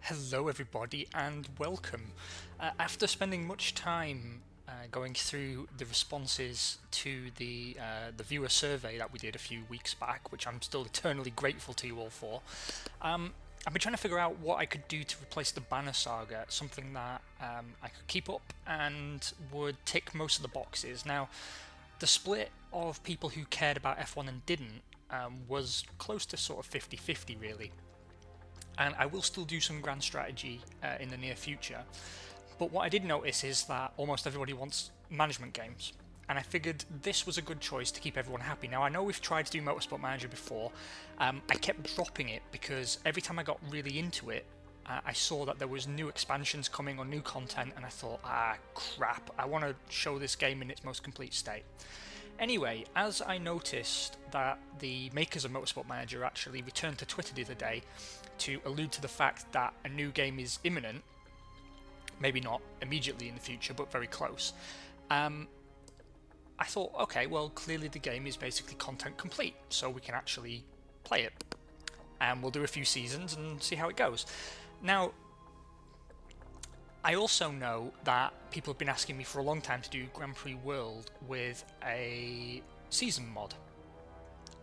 Hello everybody and welcome. After spending much time going through the responses to the viewer survey that we did a few weeks back, which I'm still eternally grateful to you all for, I've been trying to figure out what I could do to replace the banner saga, something that I could keep up and would tick most of the boxes. Now, the split of people who cared about F1 and didn't was close to sort of 50-50 really. And I will still do some grand strategy in the near future. But what I did notice is that almost everybody wants management games, and I figured this was a good choice to keep everyone happy. Now, I know we've tried to do Motorsport Manager before. I kept dropping it because every time I got really into it, I saw that there was new expansions coming or new content, and I thought, crap, I want to show this game in its most complete state. Anyway, as I noticed that the makers of Motorsport Manager actually returned to Twitter the other day to allude to the fact that a new game is imminent, maybe not immediately in the future, but very close, I thought, okay, well, clearly the game is basically content complete, so we can actually play it. And we'll do a few seasons and see how it goes. Now, I also know that people have been asking me for a long time to do Grand Prix World with a season mod,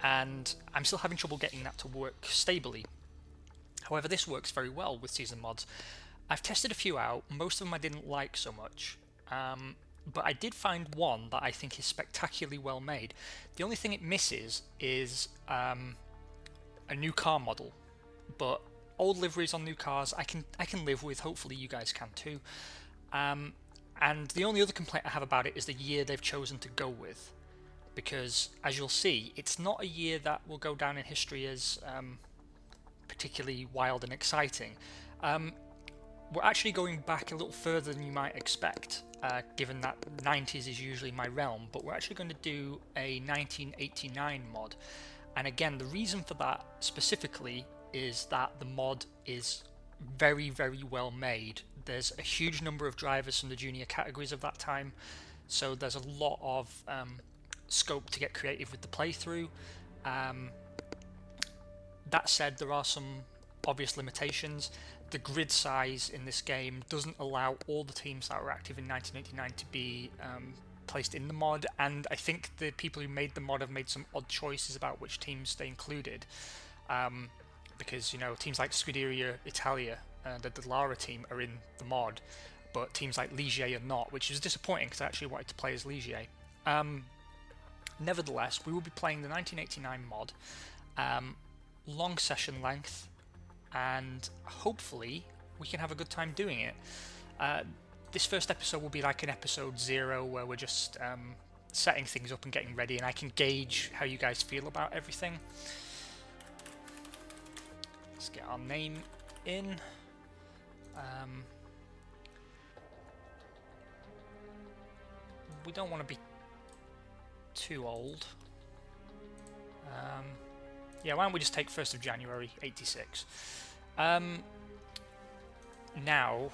and I'm still having trouble getting that to work stably. However, this works very well with season mods. I've tested a few out, most of them I didn't like so much, but I did find one that I think is spectacularly well made. The only thing it misses is a new car model, but old liveries on new cars I can live with. Hopefully you guys can too. And the only other complaint I have about it is the year they've chosen to go with, because as you'll see, it's not a year that will go down in history as particularly wild and exciting. We're actually going back a little further than you might expect, given that 90s is usually my realm, but we're actually going to do a 1989 mod. And again, the reason for that specifically is that the mod is very, very well made. There's a huge number of drivers from the junior categories of that time, so there's a lot of scope to get creative with the playthrough. That said, there are some obvious limitations. The grid size in this game doesn't allow all the teams that were active in 1989 to be placed in the mod, and I think the people who made the mod have made some odd choices about which teams they included. Because, you know, teams like Scuderia Italia, the Lara team, are in the mod, but teams like Ligier are not, which is disappointing because I actually wanted to play as Ligier. Nevertheless, we will be playing the 1989 mod, long session length, and hopefully we can have a good time doing it. This first episode will be like an episode 0 where we're just setting things up and getting ready, and I can gauge how you guys feel about everything. Let's get our name in. We don't want to be too old. Yeah, why don't we just take 1st of January, 86. Now,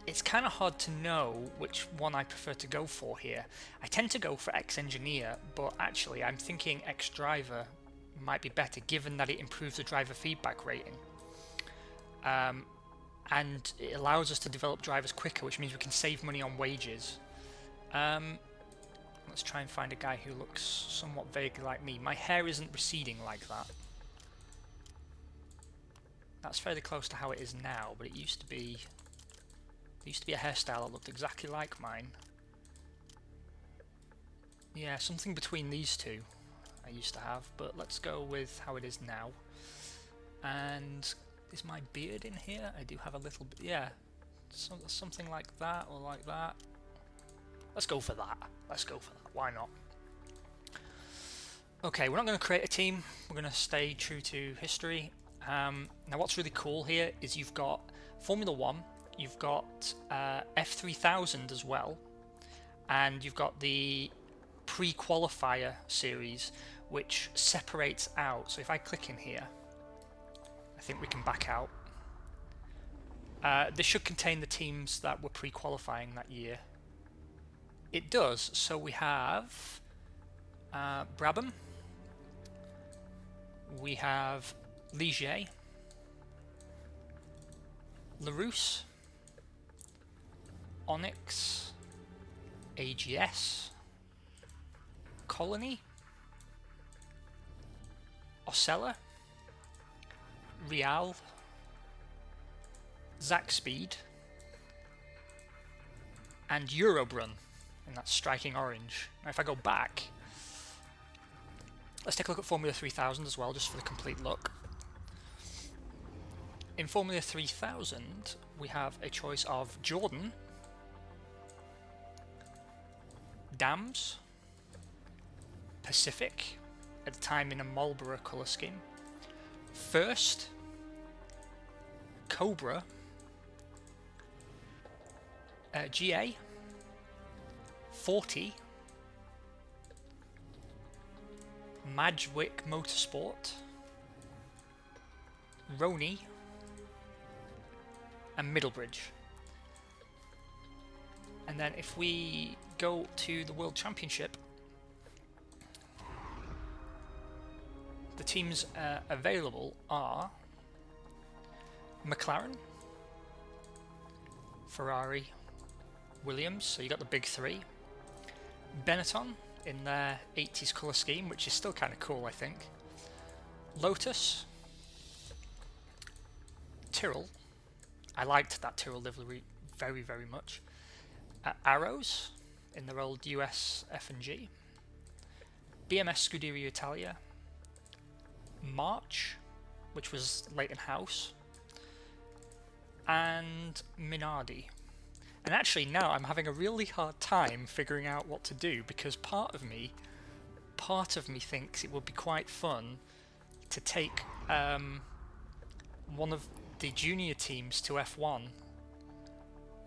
it's kind of hard to know which one I prefer to go for here. I tend to go for X-Engineer, but actually I'm thinking X-Driver might be better, given that it improves the driver feedback rating. And it allows us to develop drivers quicker, which means we can save money on wages. Let's try and find a guy who looks somewhat vaguely like me. My hair isn't receding like that. That's fairly close to how it is now, but it used to be a hairstyle that looked exactly like mine. Yeah, something between these two I used to have, but let's go with how it is now. And is my beard in here? I do have a little bit, yeah, something like that or like that. Let's go for that. Let's go for that. Why not? Okay, we're not going to create a team. We're going to stay true to history. Now, what's really cool here is you've got Formula 1, you've got F3000 as well, and you've got the pre-qualifier series, which separates out. So if I click in here, I think we can back out. This should contain the teams that were pre-qualifying that year. It does. So we have Brabham, we have Ligier, Larousse, Onyx, AGS, Colony, Ocella, Real, Zack Speed, and Eurobrun, and that's striking orange. Now if I go back, let's take a look at Formula 3000 as well, just for the complete look. In Formula 3000, we have a choice of Jordan, Dams, Pacific, at the time in a Marlboro colour scheme, First, Cobra, GA, 40, Madgwick Motorsport, Roni, and Middlebridge. And then if we go to the World Championship, the teams available are McLaren, Ferrari, Williams, so you got the big three, Benetton in their 80s colour scheme, which is still kind of cool, I think, Lotus, Tyrrell, I liked that Tyrrell livery very, very much, Arrows in their old US F&G, BMS Scuderia Italia, March, which was Leighton House, and Minardi. And actually now I'm having a really hard time figuring out what to do, because part of me thinks it would be quite fun to take one of the junior teams to F1,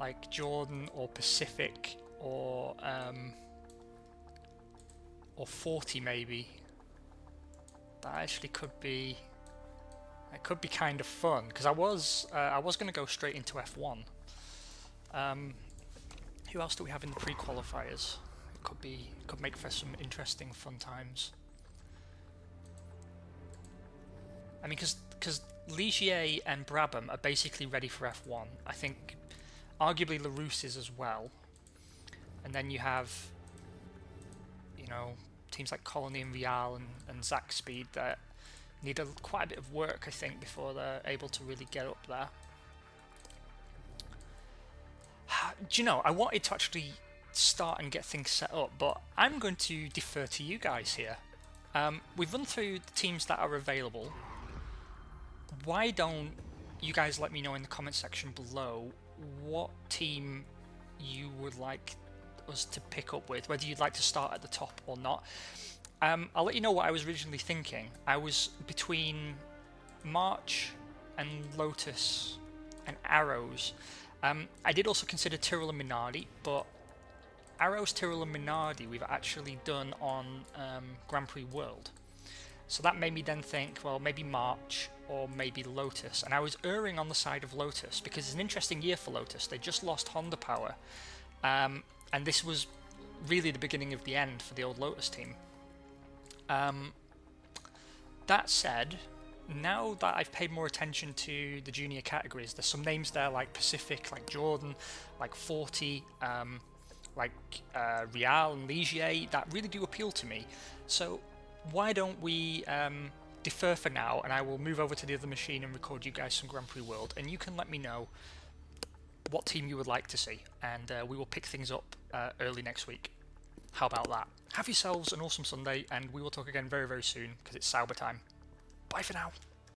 like Jordan or Pacific or 40 maybe. That actually could be kind of fun, because I was going to go straight into F1. Who else do we have in the pre-qualifiers? It could make for some interesting fun times. I mean, because Ligier and Brabham are basically ready for F1. I think arguably Larousse is as well. And then you have, you know, teams like Colony and Real and Zack Speed that need quite a bit of work, I think, before they're able to really get up there. Do you know, I wanted to actually start and get things set up, but I'm going to defer to you guys here. We've run through the teams that are available. Why don't you guys let me know in the comment section below what team you would like us to pick up with, whether you'd like to start at the top or not. I'll let you know what I was originally thinking. I was between March and Lotus and Arrows. I did also consider Tyrrell and Minardi, but Arrows, Tyrrell and Minardi we've actually done on Grand Prix World. So that made me then think, well, maybe March or maybe Lotus. And I was erring on the side of Lotus because it's an interesting year for Lotus. They just lost Honda power. And this was really the beginning of the end for the old Lotus team. That said, now that I've paid more attention to the junior categories, there's some names there like Pacific, like Jordan, like 40, like Real and Ligier that really do appeal to me. So why don't we defer for now, and I will move over to the other machine and record you guys some Grand Prix World, and you can let me know what team you would like to see, and we will pick things up early next week. How about that? Have yourselves an awesome Sunday, and we will talk again very, very soon, because it's Sauber time. Bye for now.